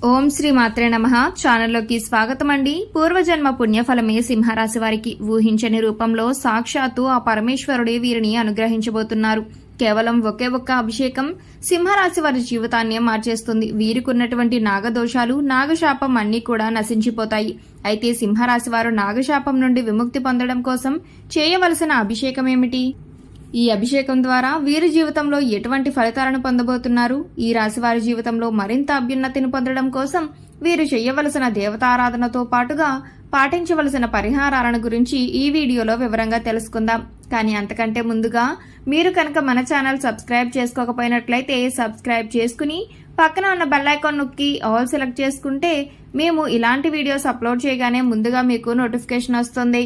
ఓం శ్రీ మాత్రే నమః. ఛానల్లోకి స్వాగతం అండి. పూర్వజన్మ పుణ్యఫలమే సింహరాశి వారికి ఊహించని రూపంలో సాక్షాత్తు ఆ పరమేశ్వరుడే వీరిని అనుగ్రహించబోతున్నారు. కేవలం ఒకే ఒక్క అభిషేకం సింహరాశి వారి జీవితాన్ని మార్చేస్తుంది. వీరికున్నటువంటి నాగదోషాలు, నాగశాపం అన్నీ కూడా నశించిపోతాయి. అయితే సింహరాశి వారు నాగశాపం నుండి విముక్తి పొందడం కోసం చేయవలసిన అభిషేకం ఏమిటి? ఈ అభిషేకం ద్వారా వీరి జీవితంలో ఎటువంటి ఫలితాలను పొందబోతున్నారు? ఈ రాశి వారి జీవితంలో మరింత అభ్యున్నతిని పొందడం కోసం వీరు చేయవలసిన దేవతారాధనతో పాటుగా పాటించవలసిన పరిహారాలను గురించి ఈ వీడియోలో వివరంగా తెలుసుకుందాం. కానీ అంతకంటే ముందుగా మీరు కనుక మన ఛానల్ సబ్స్క్రైబ్ చేసుకోకపోయినట్లయితే సబ్స్క్రైబ్ చేసుకుని పక్కన ఉన్న బెల్ ఐకాన్ నొక్కి ఆల్ సెలెక్ట్ చేసుకుంటే మేము ఇలాంటి వీడియోస్ అప్లోడ్ చేయగానే ముందుగా మీకు నోటిఫికేషన్ వస్తుంది.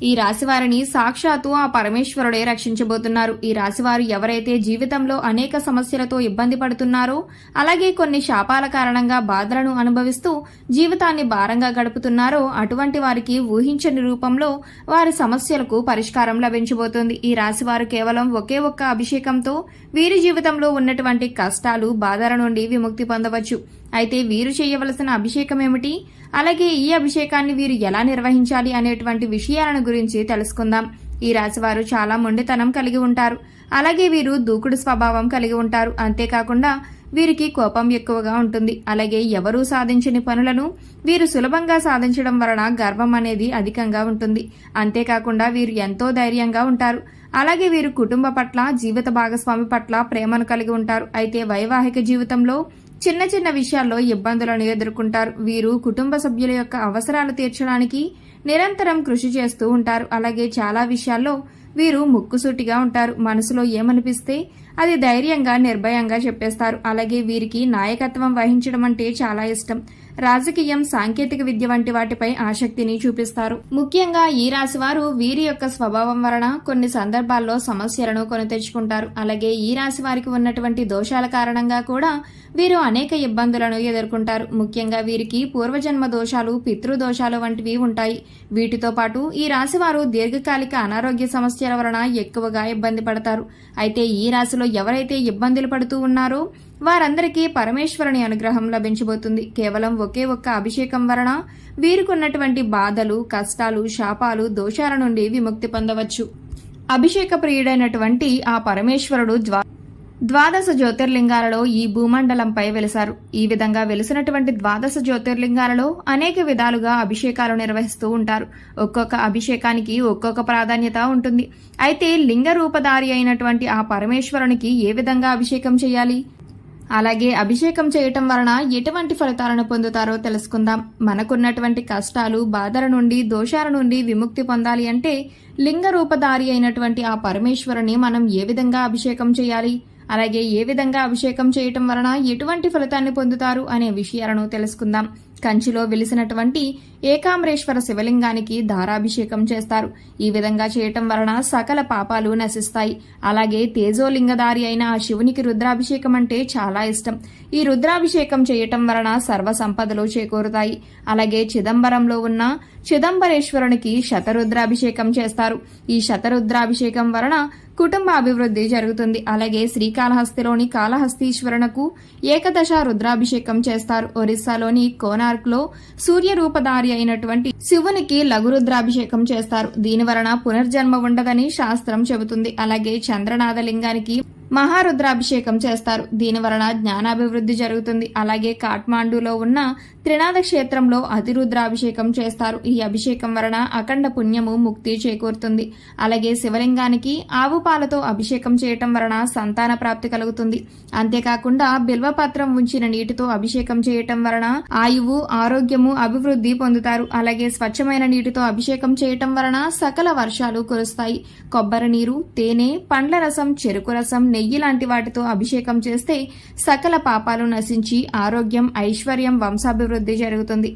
ఈ రాశివారిని సాక్షాత్తు ఆ పరమేశ్వరుడే రక్షించబోతున్నారు. ఈ రాశివారు ఎవరైతే జీవితంలో అనేక సమస్యలతో ఇబ్బంది పడుతున్నారో, అలాగే కొన్ని శాపాల కారణంగా బాధలను అనుభవిస్తూ జీవితాన్ని భారంగా గడుపుతున్నారో అటువంటి వారికి ఊహించని రూపంలో వారి సమస్యలకు పరిష్కారం లభించబోతోంది. ఈ రాశివారు కేవలం ఒకే ఒక్క అభిషేకంతో వీరి జీవితంలో ఉన్నటువంటి కష్టాలు, బాధల నుండి విముక్తి పొందవచ్చు. అయితే వీరు చేయవలసిన అభిషేకం ఏమిటి, అలాగే ఈ అభిషేకాన్ని వీరు ఎలా నిర్వహించాలి అనేటువంటి విషయాలను గురించి తెలుసుకుందాం. ఈ రాశివారు చాలా మొండితనం కలిగి ఉంటారు. అలాగే వీరు దూకుడు స్వభావం కలిగి ఉంటారు. అంతేకాకుండా వీరికి కోపం ఎక్కువగా ఉంటుంది. అలాగే ఎవరూ సాధించని పనులను వీరు సులభంగా సాధించడం వలన గర్వం అనేది అధికంగా ఉంటుంది. అంతేకాకుండా వీరు ఎంతో ధైర్యంగా ఉంటారు. అలాగే వీరు కుటుంబ పట్ల, జీవిత భాగస్వామి పట్ల ప్రేమను కలిగి ఉంటారు. అయితే వైవాహిక జీవితంలో చిన్న చిన్న విషయాల్లో ఇబ్బందులను ఎదుర్కొంటారు. వీరు కుటుంబ సభ్యుల యొక్క అవసరాలు తీర్చడానికి నిరంతరం కృషి చేస్తూ ఉంటారు. అలాగే చాలా విషయాల్లో వీరు ముక్కుసూటిగా ఉంటారు. మనసులో ఏమనిపిస్తే అది ధైర్యంగా, నిర్భయంగా చెప్పేస్తారు. అలాగే వీరికి నాయకత్వం వహించడం అంటే చాలా ఇష్టం. రాజకీయం, సాంకేతిక విద్య వంటి వాటిపై ఆసక్తిని చూపిస్తారు. ముఖ్యంగా ఈ రాశి వారు వీరి యొక్క స్వభావం వలన కొన్ని సందర్భాల్లో సమస్యలను కొని తెచ్చుకుంటారు. అలాగే ఈ రాశి వారికి ఉన్నటువంటి దోషాల కారణంగా కూడా వీరు అనేక ఇబ్బందులను ఎదుర్కొంటారు. ముఖ్యంగా వీరికి పూర్వజన్మ దోషాలు, పితృదోషాలు వంటివి ఉంటాయి. వీటితో పాటు ఈ రాశి వారు దీర్ఘకాలిక అనారోగ్య సమస్యల వలన ఎక్కువగా ఇబ్బంది పడతారు. అయితే ఈ రాశిలో ఎవరైతే ఇబ్బందులు పడుతూ ఉన్నారో వారందరికీ పరమేశ్వరుని అనుగ్రహం లభించబోతుంది. కేవలం ఒకే ఒక్క అభిషేకం వలన వీరికున్నటువంటి బాధలు, కష్టాలు, శాపాలు, దోషాల నుండి విముక్తి పొందవచ్చు. అభిషేక ప్రియుడైనటువంటి ఆ పరమేశ్వరుడు ద్వాదశ జ్యోతిర్లింగాలలో ఈ భూమండలంపై వెలిశారు. ఈ విధంగా వెలిసినటువంటి ద్వాదశ జ్యోతిర్లింగాలలో అనేక విధాలుగా అభిషేకాలు నిర్వహిస్తూ ఉంటారు. ఒక్కొక్క అభిషేకానికి ఒక్కొక్క ప్రాధాన్యత ఉంటుంది. అయితే లింగ రూపధారి అయినటువంటి ఆ పరమేశ్వరునికి ఏ విధంగా అభిషేకం చేయాలి, అలాగే అభిషేకం చేయటం వలన ఎటువంటి ఫలితాలను పొందుతారో తెలుసుకుందాం. మనకున్నటువంటి కష్టాలు, బాధల నుండి, దోషాల నుండి విముక్తి పొందాలి అంటే లింగ రూపధారి అయినటువంటి ఆ పరమేశ్వరుని మనం ఏ విధంగా అభిషేకం చేయాలి, అలాగే ఏ విధంగా అభిషేకం చేయటం వలన ఎటువంటి ఫలితాన్ని పొందుతారు అనే విషయాలను తెలుసుకుందాం. కంచిలో వెలిసినటువంటి ఏకాంబరేశ్వర శివలింగానికి దారాభిషేకం చేస్తారు. ఈ విధంగా చేయటం వలన సకల పాపాలు నశిస్తాయి. అలాగే తేజోలింగధారి అయిన ఆ శివునికి రుద్రాభిషేకం అంటే చాలా ఇష్టం. ఈ రుద్రాభిషేకం చేయటం వలన సర్వ సంపదలు చేకూరుతాయి. అలాగే చిదంబరంలో ఉన్న చిదంబరేశ్వరునికి శతరుద్రాభిషేకం చేస్తారు. ఈ శతరుద్రాభిషేకం వలన కుటుంబ అభివృద్ధి జరుగుతుంది. అలాగే శ్రీకాళహస్తిలోని కాళహస్తీశ్వరునకు ఏకదశ రుద్రాభిషేకం చేస్తారు. ఒరిస్సాలోని కోనార్క్ లో సూర్య రూపధారి అయినటువంటి శివునికి లఘు రుద్రాభిషేకం చేస్తారు. దీని వలన పునర్జన్మ ఉండదని శాస్త్రం చెబుతుంది. అలాగే చంద్రనాథలింగానికి మహారుద్రాభిషేకం చేస్తారు. దీని వలన జ్ఞానాభివృద్ధి జరుగుతుంది. అలాగే కాఠ్మాండూలో ఉన్న త్రినాథ క్షేత్రంలో అతిరుద్రాభిషేకం చేస్తారు. ఈ అభిషేకం వలన అఖండ పుణ్యము, ముక్తి చేకూరుతుంది. అలాగే శివలింగానికి ఆవు పాలతో అభిషేకం చేయటం వలన సంతాన ప్రాప్తి కలుగుతుంది. అంతేకాకుండా బిల్వపత్రం ఉంచిన నీటితో అభిషేకం చేయటం వలన ఆయువు, ఆరోగ్యము, అభివృద్ధి పొందుతారు. అలాగే స్వచ్ఛమైన నీటితో అభిషేకం చేయటం వలన సకల వర్షాలు కురుస్తాయి. కొబ్బరి నీరు, తేనె, పండ్ల రసం, చెరుకు రసం, నెయ్యి లాంటి వాటితో అభిషేకం చేస్తే సకల పాపాలు నశించి ఆరోగ్యం, ఐశ్వర్యం, వంశాభివృద్ధి జరుగుతుంది.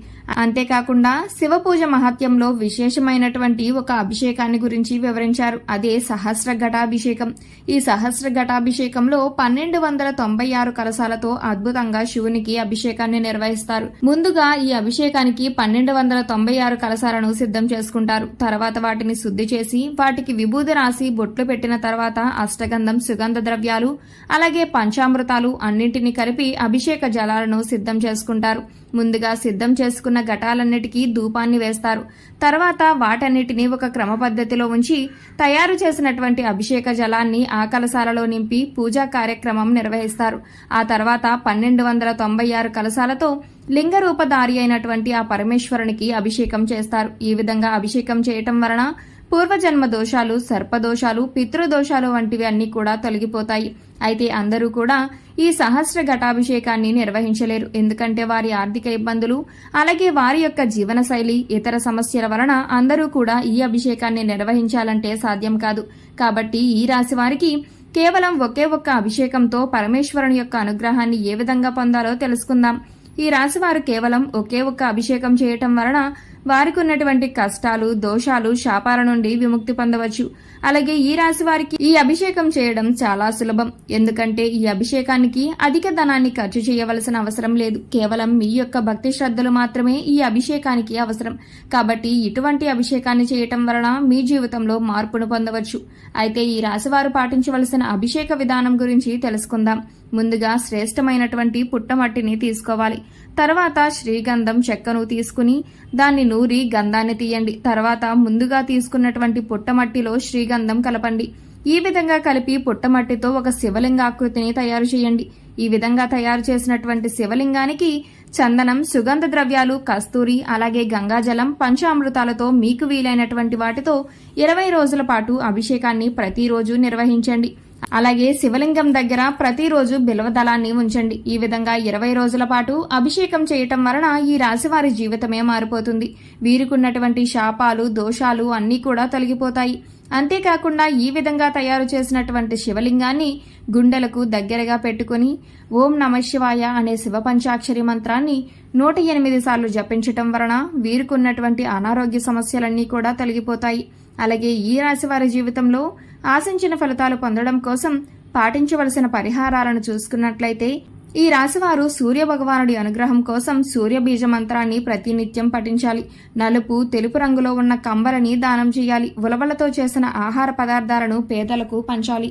అంతేకాకుండా శివ పూజ మహత్యంలో విశేషమైనటువంటి ఒక అభిషేకాన్ని గురించి వివరించారు. అదే సహస్ర ఘటాభిషేకం. ఈ సహస్ర ఘటాభిషేకంలో 1296 కలశాలతో అద్భుతంగా శివునికి అభిషేకాన్ని నిర్వహిస్తారు. ముందుగా ఈ అభిషేకానికి 1296 కలశాలను సిద్ధం చేసుకుంటారు. తర్వాత వాటిని శుద్ధి చేసి వాటికి విభూది రాసి బొట్లు పెట్టిన తర్వాత అష్టగంధం, సుగంధ ద్రవ్యాలు అలాగే పంచామృతాలు అన్నింటినీ కలిపి అభిషేక జలాలను సిద్ధం చేసుకుంటారు. ముందుగా సిద్ధం చేసుకున్న ఘటాలన్నిటికీ ధూపాన్ని వేస్తారు. తర్వాత వాటన్నిటినీ ఒక క్రమ పద్ధతిలో ఉంచి తయారు చేసినటువంటి అభిషేక జలాన్ని ఆ కలశాలలో నింపి పూజా కార్యక్రమం నిర్వహిస్తారు. ఆ తర్వాత 1296 కలశాలతో లింగరూపధారి అయినటువంటి ఆ పరమేశ్వరునికి అభిషేకం చేస్తారు. ఈ విధంగా అభిషేకం చేయటం వలన పూర్వజన్మ దోషాలు, సర్పదోషాలు, పితృదోషాలు వంటివి అన్నీ కూడా తొలగిపోతాయి. అయితే అందరూ కూడా ఈ సహస్ర ఘటాభిషేకాన్ని నిర్వహించలేరు. ఎందుకంటే వారి ఆర్థిక ఇబ్బందులు అలాగే వారి యొక్క జీవనశైలి ఇతర సమస్యల వలన అందరూ కూడా ఈ అభిషేకాన్ని నిర్వహించాలంటే సాధ్యం కాదు. కాబట్టి ఈ రాశి వారికి కేవలం ఒకే ఒక్క అభిషేకంతో పరమేశ్వరుని యొక్క అనుగ్రహాన్ని ఏ విధంగా పొందాలో తెలుసుకుందాం. ఈ రాశి వారు కేవలం ఒకే ఒక్క అభిషేకం చేయటం వలన వారికి ఉన్నటువంటి కష్టాలు, దోషాలు, శాపాల నుండి విముక్తి పొందవచ్చు. అలాగే ఈ రాశి వారికి ఈ అభిషేకం చేయడం చాలా సులభం. ఎందుకంటే ఈ అభిషేకానికి అధిక ధనాన్ని ఖర్చు చేయవలసిన అవసరం లేదు. కేవలం మీ యొక్క భక్తి శ్రద్ధలు మాత్రమే ఈ అభిషేకానికి అవసరం. కాబట్టి ఇటువంటి అభిషేకాన్ని చేయటం వలన మీ జీవితంలో మార్పును పొందవచ్చు. అయితే ఈ రాశి వారు పాటించవలసిన అభిషేక విధానం గురించి తెలుసుకుందాం. ముందుగా శ్రేష్టమైనటువంటి పుట్టమట్టిని తీసుకోవాలి. తర్వాత శ్రీగంధం చెక్కను తీసుకుని దాన్ని నూరి గంధాన్ని తీయండి. తర్వాత ముందుగా తీసుకున్నటువంటి పుట్టమట్టిలో శ్రీగంధం కలపండి. ఈ విధంగా కలిపి పుట్టమట్టితో ఒక శివలింగాకృతిని తయారు చేయండి. ఈ విధంగా తయారు చేసినటువంటి శివలింగానికి చందనం, సుగంధ ద్రవ్యాలు, కస్తూరి అలాగే గంగాజలం, పంచామృతాలతో మీకు వీలైనటువంటి వాటితో 20 రోజుల పాటు అభిషేకాన్ని ప్రతిరోజు నిర్వహించండి. అలాగే శివలింగం దగ్గర ప్రతిరోజు బిల్వదళాన్ని ఉంచండి. ఈ విధంగా 20 రోజుల పాటు అభిషేకం చేయటం వలన ఈ రాశివారి జీవితమే మారిపోతుంది. వీరికున్నటువంటి శాపాలు, దోషాలు అన్నీ కూడా తొలగిపోతాయి. అంతేకాకుండా ఈ విధంగా తయారు చేసినటువంటి శివలింగాన్ని గుండెలకు దగ్గరగా పెట్టుకుని ఓం నమఃశివాయ అనే శివ పంచాక్షరి మంత్రాన్ని 108 సార్లు జపించటం వలన వీరికున్నటువంటి అనారోగ్య సమస్యలన్నీ కూడా తొలగిపోతాయి. అలాగే ఈ రాశి వారి జీవితంలో ఆశించిన ఫలితాలు పొందడం కోసం పాటించవలసిన పరిహారాలను చూసుకున్నట్లయితే ఈ రాశివారు సూర్య భగవానుడి అనుగ్రహం కోసం సూర్య బీజ మంత్రాన్ని ప్రతినిత్యం పఠించాలి. నలుపు, తెలుపు రంగులో ఉన్న కంబలని దానం చేయాలి. ఉలవలతో చేసిన ఆహార పదార్థాలను పేదలకు పంచాలి.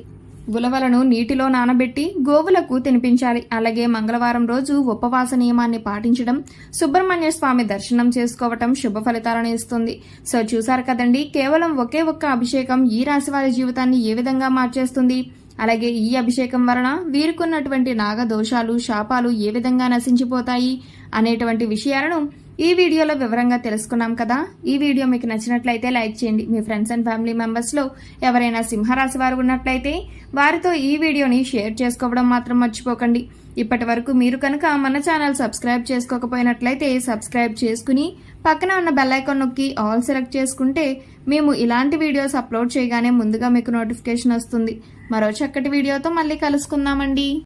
ఉలవలను నీటిలో నానబెట్టి గోవులకు తినిపించాలి. అలాగే మంగళవారం రోజు ఉపవాస నియమాన్ని పాటించడం, సుబ్రహ్మణ్య స్వామి దర్శనం చేసుకోవటం శుభ ఫలితాలను ఇస్తుంది. సో చూసారు కదండి, కేవలం ఒకే ఒక్క అభిషేకం ఈ రాశి వారి జీవితాన్ని ఏ విధంగా మార్చేస్తుంది. అలాగే ఈ అభిషేకం వలన వీరికున్నటువంటి నాగ దోషాలు, శాపాలు ఏ విధంగా నశించిపోతాయి అనేటువంటి విషయాలను ఈ వీడియోలో వివరంగా తెలుసుకున్నాం కదా. ఈ వీడియో మీకు నచ్చినట్లయితే లైక్ చేయండి. మీ ఫ్రెండ్స్ అండ్ ఫ్యామిలీ మెంబర్స్ లో ఎవరైనా సింహరాశి వారు ఉన్నట్లయితే వారితో ఈ వీడియోని షేర్ చేసుకోవడం మాత్రం మర్చిపోకండి. ఇప్పటి వరకు మీరు కనుక మన ఛానల్ సబ్స్క్రైబ్ చేసుకోకపోయినట్లయితే సబ్స్క్రైబ్ చేసుకుని పక్కన ఉన్న బెల్ ఐకాన్ నొక్కి ఆల్ సెలెక్ట్ చేసుకుంటే మేము ఇలాంటి వీడియోస్ అప్లోడ్ చేయగానే ముందుగా మీకు నోటిఫికేషన్ వస్తుంది. మరో చక్కటి వీడియోతో మళ్ళీ కలుసుకుందామండి.